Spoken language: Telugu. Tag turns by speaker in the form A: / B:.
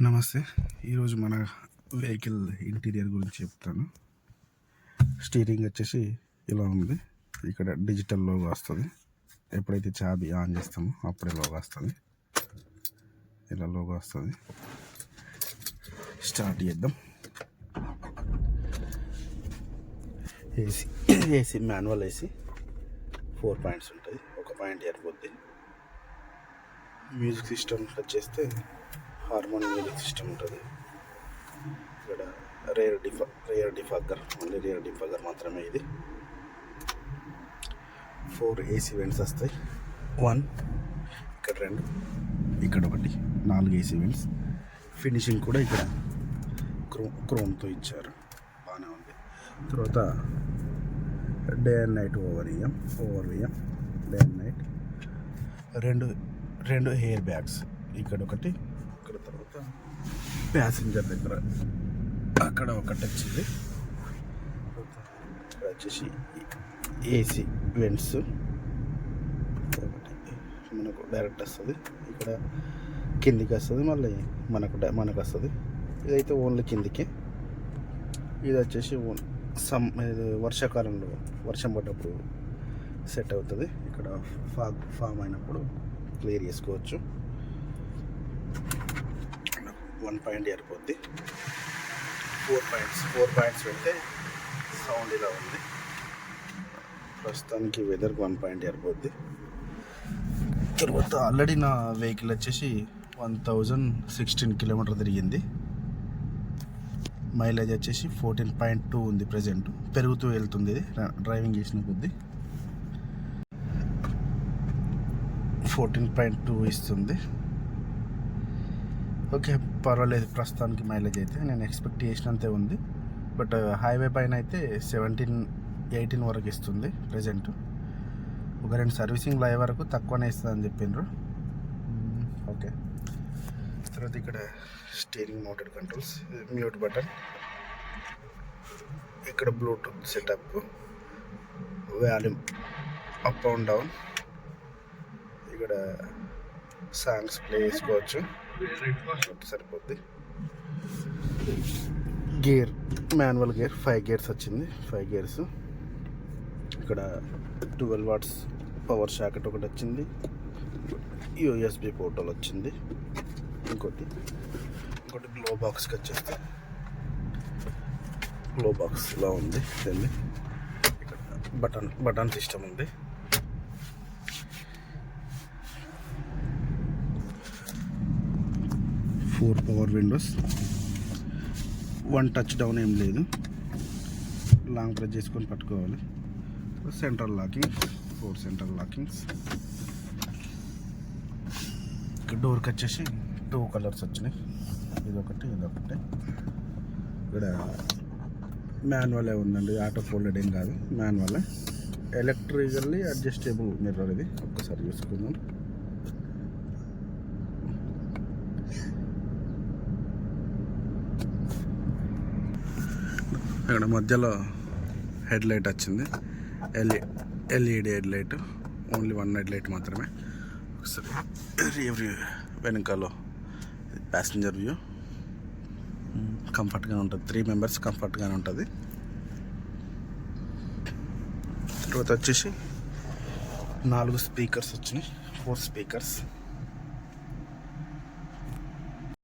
A: నమస్తే. ఈరోజు మన వెహికల్ ఇంటీరియర్ గురించి చెప్తాను. స్టీరింగ్ వచ్చేసి ఇలా ఉంది. ఇక్కడ డిజిటల్ లోగో వస్తుంది. ఎప్పుడైతే చాబీ ఆన్ చేస్తామో అప్పుడే లోగో వస్తుంది. ఇలా లోగో వస్తుంది. స్టార్ట్ చేద్దాం. ఏసీ మాన్యువల్ ఏసీ 4 పాయింట్స్ ఉంటుంది. ఒక పాయింట్ సరిపోద్ది. మ్యూజిక్ సిస్టమ్ వచ్చేస్తే హార్మోన్ మ్యూజిక్ సిస్టమ్ ఉంటుంది. ఇక్కడ rear defogger only rear defogger మాత్రమే. ఇది 4 ఏసీ వెంట్స్ వస్తాయి. 1 ఇక్కడ 2 ఇక్కడ 1 4 ఏసీ వెంట్స్. ఫినిషింగ్ కూడా ఇక్కడ క్రోమ్తో ఇచ్చారు, బాగానే ఉంది. తర్వాత day and night over VM day and night. రెండు హెయిర్ బ్యాగ్స్, ఇక్కడ ఒకటి, ఇక్కడ తర్వాత ప్యాసింజర్ దగ్గర అక్కడ ఒకటి వచ్చింది. ఇక్కడ వచ్చేసి ఏసీ వెంట్స్ మనకు డైరెక్ట్ వస్తుంది. ఇక్కడ కిందికి వస్తుంది, మళ్ళీ మనకు వస్తుంది. ఇదైతే ఓన్లీ కిందికి. ఇది వచ్చేసి ఇది వర్షాకాలంలో వర్షం పడ్డప్పుడు సెట్ అవుతుంది. ఇక్కడ ఫామ్ అయినప్పుడు క్లియర్ చేసుకోవచ్చు. 1 పాయింట్ సరిపోద్ది. 4 పాయింట్స్ పెడితే సౌండ్ ఇలా ఉంది. ప్రస్తుతానికి వెదర్కి 1 పాయింట్ సరిపోద్ది. తర్వాత ఆల్రెడీ నా వెహికల్ వచ్చేసి 1016 కిలోమీటర్ తిరిగింది. మైలేజ్ వచ్చేసి 14.2 ఉంది. ప్రజెంట్ పెరుగుతూ వెళ్తుంది. ఇది డ్రైవింగ్ చేసిన కొద్దీ 14.2 ఇస్తుంది. ఓకే, పర్వాలేదు. ప్రస్తుతానికి మైలేజ్ అయితే నేను ఎక్స్పెక్ట్ చేసినంతే ఉంది. బట్ హైవే పైన అయితే 17-18 వరకు ఇస్తుంది ప్రజెంట్. ఒక 2 సర్వీసింగ్లు అయ్యే వరకు తక్కువనే ఇస్తుంది అని చెప్పిండ్రు. ఓకే. తర్వాత ఇక్కడ steering mounted controls, mute button, ఇక్కడ bluetooth setup, volume up and down, ఇక్కడ సాంగ్స్ ప్లే చేసుకోవచ్చు, సరిపోద్ది. గేర్ మాన్యువల్ గేర్ 5 గేర్స్ వచ్చింది. 5 గేర్స్. ఇక్కడ 12 వాట్స్ పవర్ షాకెట్ ఒకటి వచ్చింది. యూఎస్బి పోర్టల్ వచ్చింది. ఇంకోటి గ్లో బాక్స్కి వచ్చేస్తే గ్లో బాక్స్ ఇలా ఉంది. ఇక్కడ బటన్ సిస్టమ్ ఉంది. Four power windows. 1 touch down ఏం లేదు, లాంగ్ ప్రెస్ చేసుకొని పట్టుకోవాలి. Central locking, 4 central lockings. ఇక్కడ డోర్కి వచ్చేసి 2 కలర్స్ వచ్చినాయి, ఇదొకటి. ఇక్కడ మాన్యువలే ఉందండి, ఆటో ఫోల్డెడ్ ఏం కాదు, మాన్యువలే. Electrically adjustable mirror. ఇది ఒక్కసారి చూసుకుందాం. ఇక్కడ మధ్యలో హెడ్ లైట్ వచ్చింది, LED head light. Only 1 head light మాత్రమే. ఒకసారి రియర్ వ్యూ, వెనకాల ప్యాసింజర్ వ్యూ. కంఫర్ట్గా ఉంటుంది. 3 మెంబర్స్ కంఫర్ట్గానే ఉంటుంది. తర్వాత వచ్చేసి 4 స్పీకర్స్ వచ్చినాయి, 4 స్పీకర్స్.